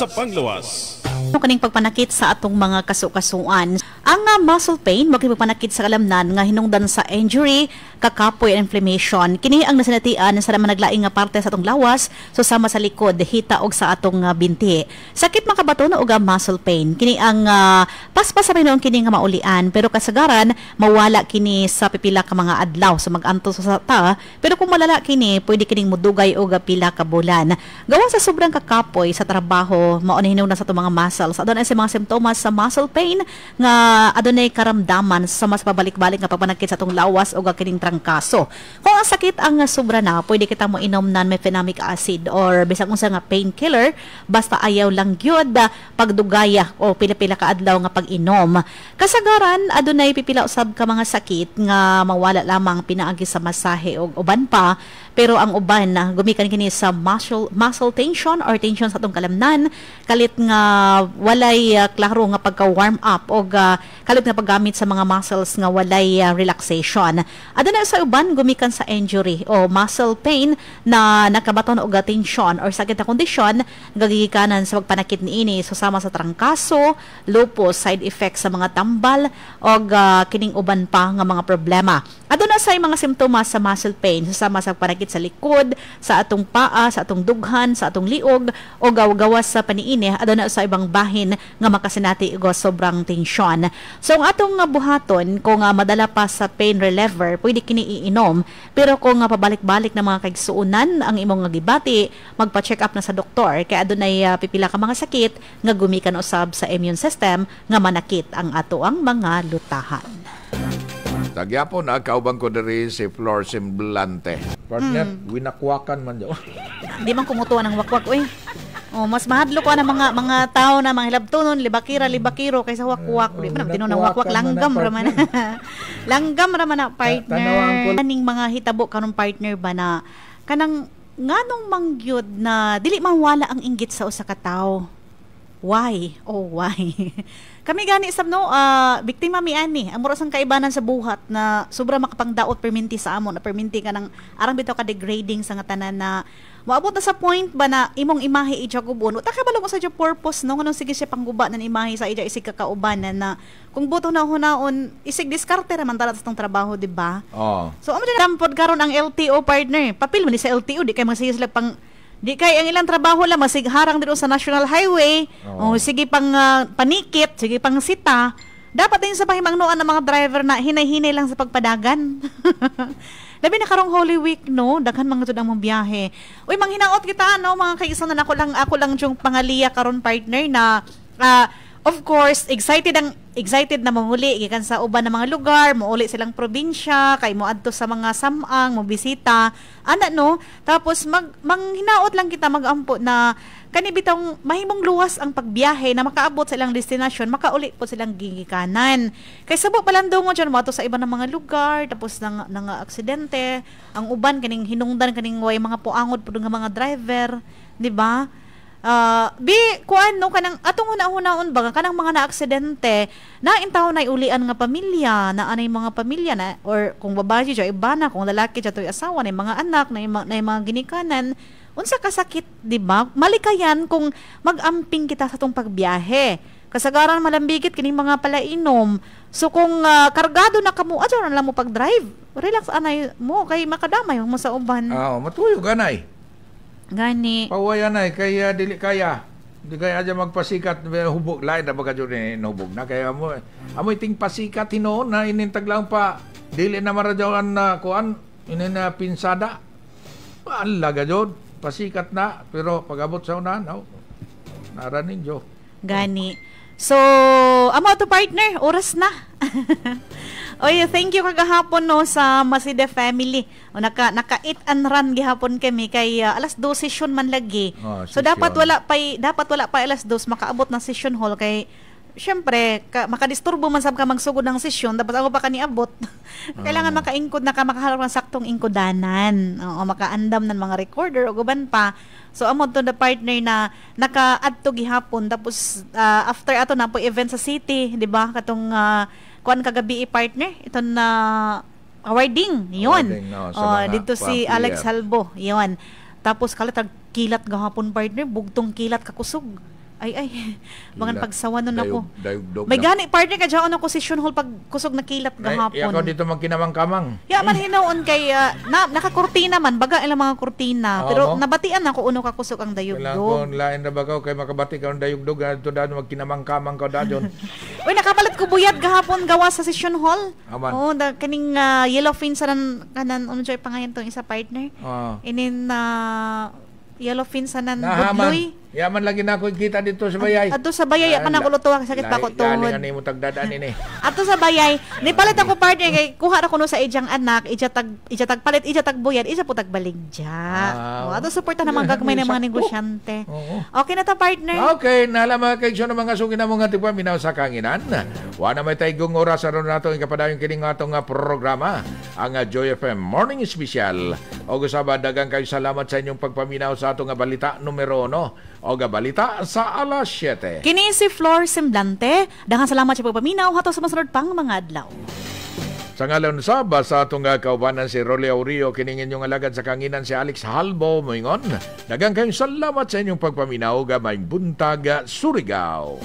sa panglawas. Kaning pagpanakit sa atong mga kasukasuan. Ang muscle pain, magpagpanakit sa kalamnan nga hinungdan sa injury, kakapoy and inflammation. Kini ang nasinatian sa naman naglaing nga parte sa atong lawas, susama sa likod, hita og sa atong binti. Sakit makabato na og muscle pain. Kini ang paspas sa noon kini nga maulian, pero kasagaran mawala kini sa pipila ka mga adlaw sa mag-antos sa ta. Pero kung malala kini, pwede kining mudugay og pila ka bulan. Gawa sa sobrang kakapoy sa trabaho, mao na hinungdan sa atong mga muscles. Adunay sa mga simptomas sa muscle pain nga adunay karamdaman sa mas pabalik-balik nga pagpanakit sa atong lawas o kining trangkaso. Kung ang sakit ang sobra na, pwede kita mo inom non-mefenamic acid or bisag unsa nga painkiller, basta ayaw lang gyud pagdugaya o pila-pila ka adlaw nga pag-inom. Kasagaran adunay pipila usab ka mga sakit nga mawala lamang pinaagi sa masahe o uban pa, pero ang uban gumikan kini sa muscle tension or tension sa atong kalamnan, kalit nga walay klaro nga pagka-warm up o kalit nga paggamit sa mga muscles nga walay relaxation. Adunay sa uban gumikan sa injury o muscle pain na nakabaton og tension or sakit na kondisyon gagigikanan sa pagpanakit niini susama sa trangkaso, lupus, side effects sa mga tambal o kining uban pa nga mga problema. Adunay sa mga simptomas sa muscle pain susama sa pagpanakit sa likod, sa atong paa, sa atong dughan, sa atong liog o gawas sa paniini. Adunay sa ibang bahin nga makasinati og sobrang tensyon. So ang atong buhaton kung madala pa sa pain reliever, pwede kini iinom, pero kung pabalik-balik na mga kaigsuunan ang imong gibati, magpa-check up na sa doktor kay adunay pipila ka mga sakit nga gumikan usab sa immune system nga manakit ang ato ang mga lutahan. Tagyapon kaubang ko diri si Flor Semblante. Partner, winakwakan man daw. Di man kumutuan ng wakwak, uy. Oh, mas mahadlo ko na mga tao na mga hilabtunon, libakiro kaysa wakwak. Di man tinong wakwak langgam ra man. Langgam ra man na partner. Kaning mga hitabo karon partner ba na kanang nganong mangyud na dili man wala ang inggit sa usa ka tawo. Why? Oh, why? Kami gani sab no, biktima mi ani. Ang mura sang kaibanan sa buhat na sobra makapangdaot perminti sa amon, na perminti ka ng arang bitaw ka degrading sa nga tanan na moabot na sa point ba na imong imahe ija gubon. Ta ka balong sa ija purpose no nganong sige siya pangguba ng imahe sa ija isig kakaubanan na kung buto na hunaon isig diskarte ra man tara sa tong trabaho, di ba? Oh. So amo din dampod karon ang LTO partner. Papil man ni sa LTO di kay magsige sila pang di kay ang ilang trabaho lang masig harang dito sa National Highway. Oh, sige pang panikit, sige pang sita. Dapat din sa pahimangnoan ng mga driver na hinay-hinay lang sa pagpadagan. Labi na karong Holy Week no, daghan mga tud ang mong biyahe. Uy, manghinaot kita no, mga kaisan na ako lang yung pangaliya karon partner na of course, excited na mamuli gikan sa uban ng mga lugar, mouli silang probinsya, kay moadto sa mga samang, mo bisita. Ana no, tapos manghinaot lang kita magampo na kani bitong mahimong luwas ang pagbiyahe na makaabot sa ilang destinasyon, makauli po silang gigikanan. Kay sabo palandongon diyan mo sa iba ng mga lugar, tapos nang aksidente, ang uban kaning hinungdan kaning way mga puangod pud nga mga driver, di ba? Kuan no kanang atong una-unaon ba kanang mga naaksidente na intaw na ulian nga pamilya na anay mga pamilya na or kung babae siya iba na, kung lalaki siya toy asawa na mga anak na mga ginikanan unsa kasakit, di ba? Malikayan kung mag-amping kita sa tong pagbiyahe. Kasagaran malambigit kining mga palainom. So kung kargado na kamo, adyo na lang mo pag-drive. Relax anay mo kay makadamay mo sa uban. Matuyog anay. Gani. Pawayan ay kaya dili kaya. Di kaya aja magpasikat hubog lain na baga jud hubog na kaya amoy ting pasikat hinoon na inintag lang pa dili na maradyawan na kuan na pinsada. Alaga jud pasikat na pero pag-abot sa unahan naranin jo. Gani. So, amo to partner, oras na. Oy, thank you kagahapon no sa Maside family. O naka-eat and run gihapon kami kay alas 2 session man lagi. So dapat wala pa alas 2 makaabot na session hall kay syempre makadisturbo man sab ka magsugod ng session dapat ako pa kaniabot. Kailangan makaingkod na ka makaharap ng saktong ingkodanan. O makaandam ng mga recorder o guban pa. So amo to the partner na naka-adto gihapon tapos after ato na po event sa city, di ba? Katong kuan kagabi partner ito na awarding yon. Dito si Alex Halbo yon. Tapos kilat gahapon partner bugtong kilat kakusog. Mga pagsawa nun ako. Dayog-dog May gani, partner ka dyan ako si Hall pag kusog na kilat gahapon. Ikaw dito magkinamang-kamang. Ya man hinaon kay nakakurtina man baga ilang mga kurtina pero nabatian ako uno ka kusog ang Kailangan dayog-dog. ko lain na ba kay makabati ka ng dayog-dog dito dahil magkinamang-kamang ka dadyon. Uy nakapalit ko buyad gahapon gawa sa Session Hall. Aman. Oh, kaning yellow fin sa kanan ano joy pangayan tong isa partner. Inin yellow fin sa nan budloy. Yaman lagi na ako kita dito sa bayay. Ato sa bayay pa na kuluto sakit pa ko tuhod. Galing mo tagdadaan ini. Ato sa bayay, ni palit ako partner kay kuha ra kuno sa ijang anak, ija tag palit, ija tag buyad, ija po tag baligja. Ato suporta naman gagmay ng mga negosyante. Okay na ta partner. Okay, nalaman kay ng mga sugin na mga tipa minaw sa kanginan. Wa na may taygong oras aron nato ang kapadayon kining atong programa, ang Joy FM Morning Special. O gusaba dagang kayo salamat sa inyong pagpaminaw sa atong balita numero 1. O balita sa alas 7. Kini si Flor Semblante. Daghang salamat sa pagpaminaw hato sa masunod pang mga adlaw. Sa ngalan sa basa atong kaubanan si Rolly Aurio, kining inyong alagad sa kanginan si Alex Halbo moingon. Daghang kayong salamat sa inyong pagpaminaw gamay buntag Surigao.